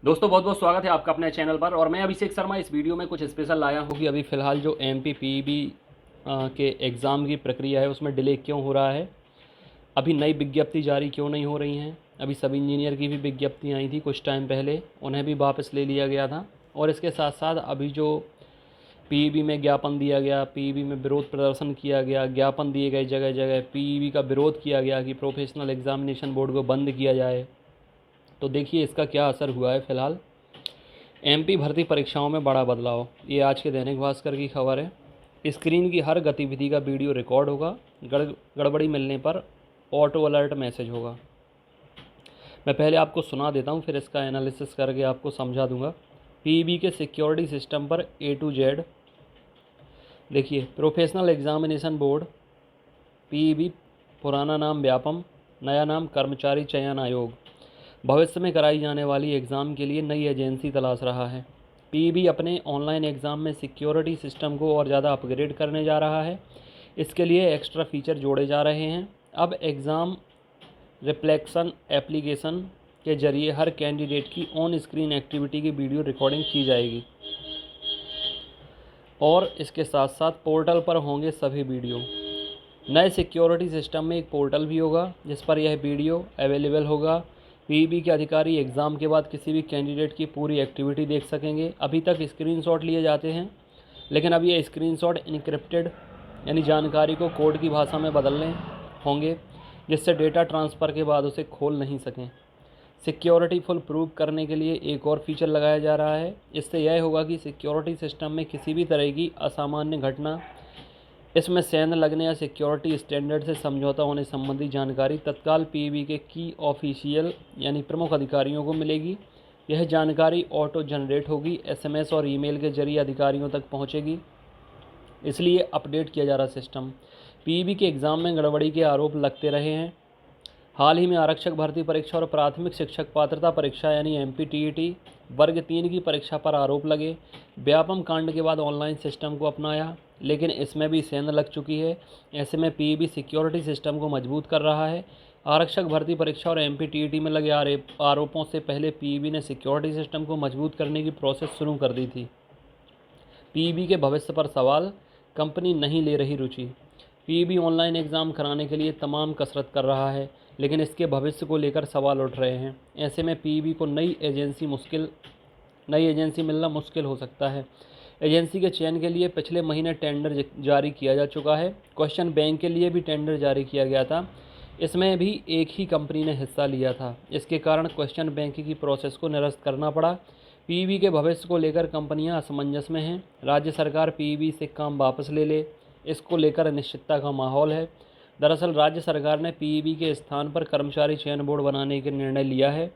दोस्तों बहुत बहुत स्वागत है आपका अपने चैनल पर। और मैं अभिषेक शर्मा इस वीडियो में कुछ स्पेशल लाया हूँ कि अभी फ़िलहाल जो एमपी पीईबी के एग्ज़ाम की प्रक्रिया है उसमें डिले क्यों हो रहा है, अभी नई विज्ञप्ति जारी क्यों नहीं हो रही हैं। अभी सब इंजीनियर की भी विज्ञप्ति आई थी कुछ टाइम पहले, उन्हें भी वापस ले लिया गया था। और इसके साथ साथ अभी जो पीईबी में ज्ञापन दिया गया, पीईबी में विरोध प्रदर्शन किया गया, ज्ञापन दिए गए जगह जगह, पीईबी का विरोध किया गया कि प्रोफेशनल एग्जामिनेशन बोर्ड को बंद किया जाए। तो देखिए इसका क्या असर हुआ है। फ़िलहाल एमपी भर्ती परीक्षाओं में बड़ा बदलाव, ये आज के दैनिक भास्कर की खबर है। स्क्रीन की हर गतिविधि का वीडियो रिकॉर्ड होगा, गड़बड़ी मिलने पर ऑटो अलर्ट मैसेज होगा। मैं पहले आपको सुना देता हूँ, फिर इसका एनालिसिस करके आपको समझा दूंगा। पीईबी के सिक्योरिटी सिस्टम पर A to Z देखिए। प्रोफेशनल एग्जामिनेशन बोर्ड पीईबी, पुराना नाम व्यापम, नया नाम कर्मचारी चयन आयोग, भविष्य में कराई जाने वाली एग्ज़ाम के लिए नई एजेंसी तलाश रहा है। पीईबी अपने ऑनलाइन एग्ज़ाम में सिक्योरिटी सिस्टम को और ज़्यादा अपग्रेड करने जा रहा है। इसके लिए एक्स्ट्रा फीचर जोड़े जा रहे हैं। अब एग्ज़ाम रिफ्लेक्शन एप्लीकेशन के जरिए हर कैंडिडेट की ऑन स्क्रीन एक्टिविटी की वीडियो रिकॉर्डिंग की जाएगी और इसके साथ साथ पोर्टल पर होंगे सभी वीडियो। नए सिक्योरिटी सिस्टम में एक पोर्टल भी होगा जिस पर यह वीडियो अवेलेबल होगा। पीईबी के अधिकारी एग्ज़ाम के बाद किसी भी कैंडिडेट की पूरी एक्टिविटी देख सकेंगे। अभी तक स्क्रीनशॉट लिए जाते हैं, लेकिन अब ये स्क्रीनशॉट इनक्रिप्टेड यानी जानकारी को कोड की भाषा में बदलने होंगे, जिससे डेटा ट्रांसफ़र के बाद उसे खोल नहीं सकें। सिक्योरिटी फुल प्रूफ करने के लिए एक और फीचर लगाया जा रहा है। इससे यह होगा कि सिक्योरिटी सिस्टम में किसी भी तरह की असामान्य घटना, इसमें सेंध लगने या सिक्योरिटी स्टैंडर्ड से समझौता होने संबंधी जानकारी तत्काल पीईबी के की ऑफिशियल यानी प्रमुख अधिकारियों को मिलेगी। यह जानकारी ऑटो जनरेट होगी, एसएमएस और ईमेल के जरिए अधिकारियों तक पहुंचेगी। इसलिए अपडेट किया जा रहा सिस्टम। पीईबी के एग्ज़ाम में गड़बड़ी के आरोप लगते रहे हैं। हाल ही में आरक्षक भर्ती परीक्षा और प्राथमिक शिक्षक पात्रता परीक्षा यानी एमपीटीईटी वर्ग 3 की परीक्षा पर आरोप लगे। व्यापम कांड के बाद ऑनलाइन सिस्टम को अपनाया, लेकिन इसमें भी सेंध लग चुकी है। ऐसे में पीईबी सिक्योरिटी सिस्टम को मजबूत कर रहा है। आरक्षक भर्ती परीक्षा और एमपीटीईटी में लगे आरोपों से पहले पीईबी ने सिक्योरिटी सिस्टम को मजबूत करने की प्रोसेस शुरू कर दी थी। पीईबी के भविष्य पर सवाल, कंपनी नहीं ले रही रुचि। पीईबी ऑनलाइन एग्ज़ाम कराने के लिए तमाम कसरत कर रहा है, लेकिन इसके भविष्य को लेकर सवाल उठ रहे हैं। ऐसे में पीईबी को नई एजेंसी मिलना मुश्किल हो सकता है। एजेंसी के चयन के लिए पिछले महीने टेंडर जारी किया जा चुका है। क्वेश्चन बैंक के लिए भी टेंडर जारी किया गया था, इसमें भी एक ही कंपनी ने हिस्सा लिया था। इसके कारण क्वेश्चन बैंक की प्रोसेस को निरस्त करना पड़ा। पीईबी के भविष्य को लेकर कंपनियां असमंजस में हैं। राज्य सरकार पीईबी से काम वापस ले ले, इसको लेकर अनिश्चितता का माहौल है। दरअसल राज्य सरकार ने पीईबी के स्थान पर कर्मचारी चयन बोर्ड बनाने का निर्णय लिया है।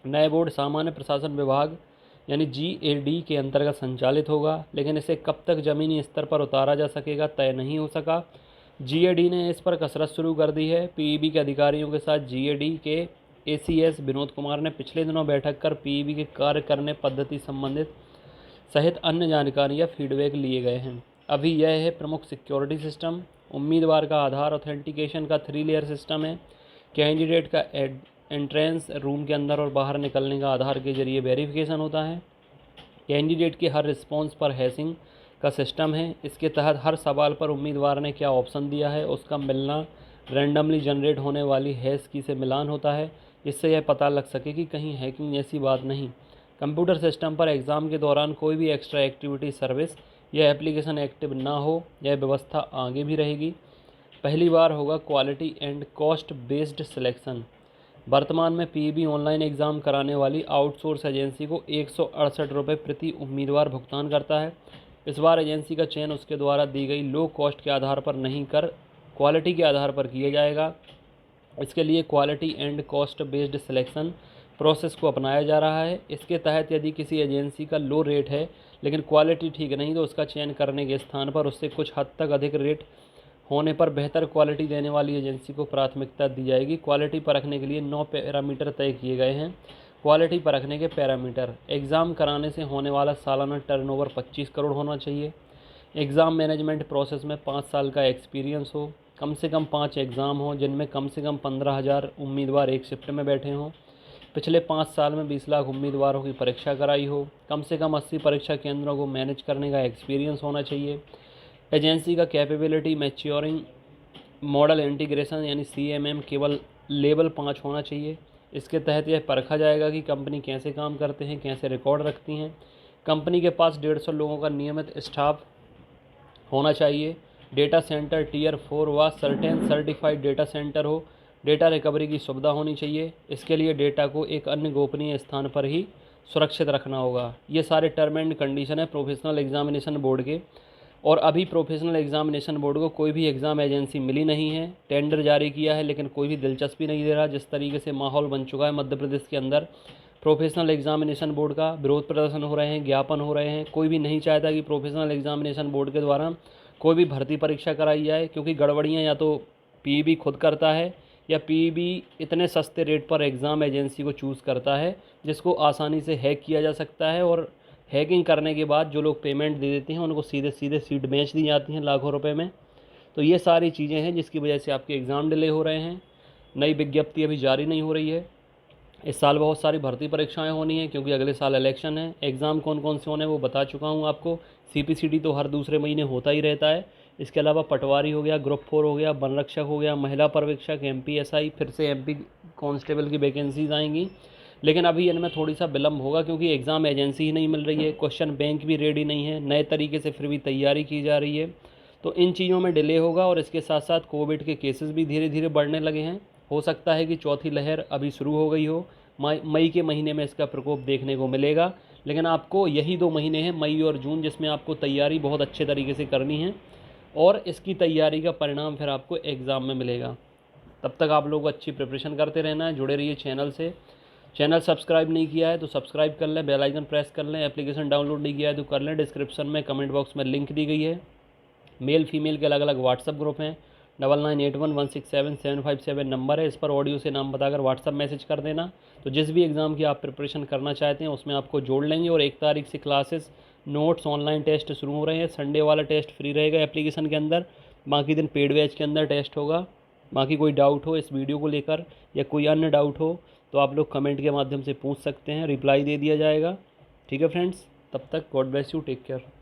नए बोर्ड सामान्य प्रशासन विभाग यानी जीएडी के अंतर्गत संचालित होगा, लेकिन इसे कब तक ज़मीनी स्तर पर उतारा जा सकेगा तय नहीं हो सका। जीएडी ने इस पर कसरत शुरू कर दी है। पीईबी के अधिकारियों के साथ जीएडी के एसीएस विनोद कुमार ने पिछले दिनों बैठक कर पीईबी के कार्य करने पद्धति संबंधित सहित अन्य जानकारियाँ फीडबैक लिए गए हैं। अभी यह है प्रमुख सिक्योरिटी सिस्टम। उम्मीदवार का आधार ऑथेंटिकेशन का 3 लेयर सिस्टम है। कैंडिडेट का एंट्रेंस रूम के अंदर और बाहर निकलने का आधार के जरिए वेरिफिकेशन होता है। कैंडिडेट की हर रिस्पॉन्स पर हैशिंग का सिस्टम है। इसके तहत हर सवाल पर उम्मीदवार ने क्या ऑप्शन दिया है उसका मिलना रैंडमली जनरेट होने वाली हैश की से मिलान होता है, जिससे यह पता लग सके कि कहीं हैकिंग जैसी बात नहीं। कंप्यूटर सिस्टम पर एग्ज़ाम के दौरान कोई भी एक्स्ट्रा एक्टिविटी सर्विस या एप्लीकेशन एक्टिव ना हो, यह व्यवस्था आगे भी रहेगी। पहली बार होगा quality and cost based selection. वर्तमान में पीईबी ऑनलाइन एग्ज़ाम कराने वाली आउटसोर्स एजेंसी को 168 रुपये प्रति उम्मीदवार भुगतान करता है। इस बार एजेंसी का चयन उसके द्वारा दी गई लो कॉस्ट के आधार पर नहीं कर क्वालिटी के आधार पर किया जाएगा। इसके लिए quality and cost based selection process को अपनाया जा रहा है। इसके तहत यदि किसी एजेंसी का लो रेट है लेकिन क्वालिटी ठीक नहीं, तो उसका चयन करने के स्थान पर उससे कुछ हद तक अधिक रेट होने पर बेहतर क्वालिटी देने वाली एजेंसी को प्राथमिकता दी जाएगी। क्वालिटी परखने के लिए 9 पैरामीटर तय किए गए हैं। क्वालिटी परखने के पैरामीटर: एग्ज़ाम कराने से होने वाला सालाना टर्नओवर 25 करोड़ होना चाहिए। एग्ज़ाम मैनेजमेंट प्रोसेस में 5 साल का एक्सपीरियंस हो। कम से कम 5 एग्ज़ाम हो जिनमें कम से कम 15,000 उम्मीदवार एक शिफ्ट में बैठे हों। पिछले 5 साल में 20 लाख उम्मीदवारों की परीक्षा कराई हो, कम से कम 80 परीक्षा केंद्रों को मैनेज करने का एक्सपीरियंस होना चाहिए। एजेंसी का कैपेबिलिटी मैच्योरिंग मॉडल इंटीग्रेशन यानी CMM केवल लेवल 5 होना चाहिए। इसके तहत यह परखा जाएगा कि कंपनी कैसे काम करते हैं, कैसे रिकॉर्ड रखती हैं। कंपनी के पास 150 लोगों का नियमित स्टाफ होना चाहिए। डेटा सेंटर टियर 4 व सर्टिफाइड डेटा सेंटर हो। डेटा रिकवरी की सुविधा होनी चाहिए। इसके लिए डेटा को एक अन्य गोपनीय स्थान पर ही सुरक्षित रखना होगा। ये सारे टर्म एंड कंडीशन है प्रोफेशनल एग्जामिनेशन बोर्ड के। और अभी प्रोफेशनल एग्जामिनेशन बोर्ड को कोई भी एग्ज़ाम एजेंसी मिली नहीं है। टेंडर जारी किया है लेकिन कोई भी दिलचस्पी नहीं दे रहा। जिस तरीके से माहौल बन चुका है मध्य प्रदेश के अंदर प्रोफेशनल एग्जामिनेशन बोर्ड का, विरोध प्रदर्शन हो रहे हैं, ज्ञापन हो रहे हैं। कोई भी नहीं चाहता कि प्रोफेशनल एग्जामिनेशन बोर्ड के द्वारा कोई भी भर्ती परीक्षा कराई जाए, क्योंकि गड़बड़ियाँ या तो PEB खुद करता है या PEB इतने सस्ते रेट पर एग्ज़ाम एजेंसी को चूज़ करता है जिसको आसानी से हैक किया जा सकता है। और हैकिंग करने के बाद जो लोग पेमेंट दे देते हैं उनको सीधे सीधे सीट बेच दी जाती हैं लाखों रुपए में। तो ये सारी चीज़ें हैं जिसकी वजह से आपके एग्ज़ाम डिले हो रहे हैं। नई विज्ञप्ति अभी जारी नहीं हो रही है। इस साल बहुत सारी भर्ती परीक्षाएं होनी है क्योंकि अगले साल इलेक्शन है। एग्ज़ाम कौन कौन से होने हैं वो बता चुका हूँ आपको। CPCD तो हर दूसरे महीने होता ही रहता है। इसके अलावा पटवारी हो गया, ग्रुप 4 हो गया, वन रक्षक हो गया, महिला पर्यवेक्षक, MPSI, फिर से MP कांस्टेबल की वैकेंसीज आएंगी। लेकिन अभी इनमें थोड़ी सा विलम्ब होगा क्योंकि एग्ज़ाम एजेंसी ही नहीं मिल रही है, क्वेश्चन बैंक भी रेडी नहीं है, नए तरीके से फिर भी तैयारी की जा रही है। तो इन चीज़ों में डिले होगा। और इसके साथ साथ कोविड के केसेस भी धीरे धीरे बढ़ने लगे हैं। हो सकता है कि चौथी लहर अभी शुरू हो गई हो। मई के महीने में इसका प्रकोप देखने को मिलेगा। लेकिन आपको यही 2 महीने हैं, मई और जून, जिसमें आपको तैयारी बहुत अच्छे तरीके से करनी है और इसकी तैयारी का परिणाम फिर आपको एग्ज़ाम में मिलेगा। तब तक आप लोग अच्छी प्रिपरेशन करते रहना है, जुड़े रहिए चैनल से। चैनल सब्सक्राइब नहीं किया है तो सब्सक्राइब कर लें, बेल आइकन प्रेस कर लें। एप्लीकेशन डाउनलोड नहीं किया है तो कर लें। डिस्क्रिप्शन में कमेंट बॉक्स में लिंक दी गई है। मेल फीमेल के अलग अलग व्हाट्सअप ग्रुप हैं। 9981167757 नंबर है। इस पर ऑडियो से नाम बताकर व्हाट्सअप मैसेज कर देना। तो जिस भी एग्ज़ाम की आप प्रिपरेशन करना चाहते हैं उसमें आपको जोड़ लेंगे। और 1 तारीख से क्लासेस, नोट्स, ऑनलाइन टेस्ट शुरू हो रहे हैं। संडे वाला टेस्ट फ्री रहेगा एप्लीकेशन के अंदर, बाकी दिन पेड बैच के अंदर टेस्ट होगा। बाकी कोई डाउट हो इस वीडियो को लेकर या कोई अन्य डाउट हो तो आप लोग कमेंट के माध्यम से पूछ सकते हैं, रिप्लाई दे दिया जाएगा। ठीक है फ्रेंड्स, तब तक God bless you, take care.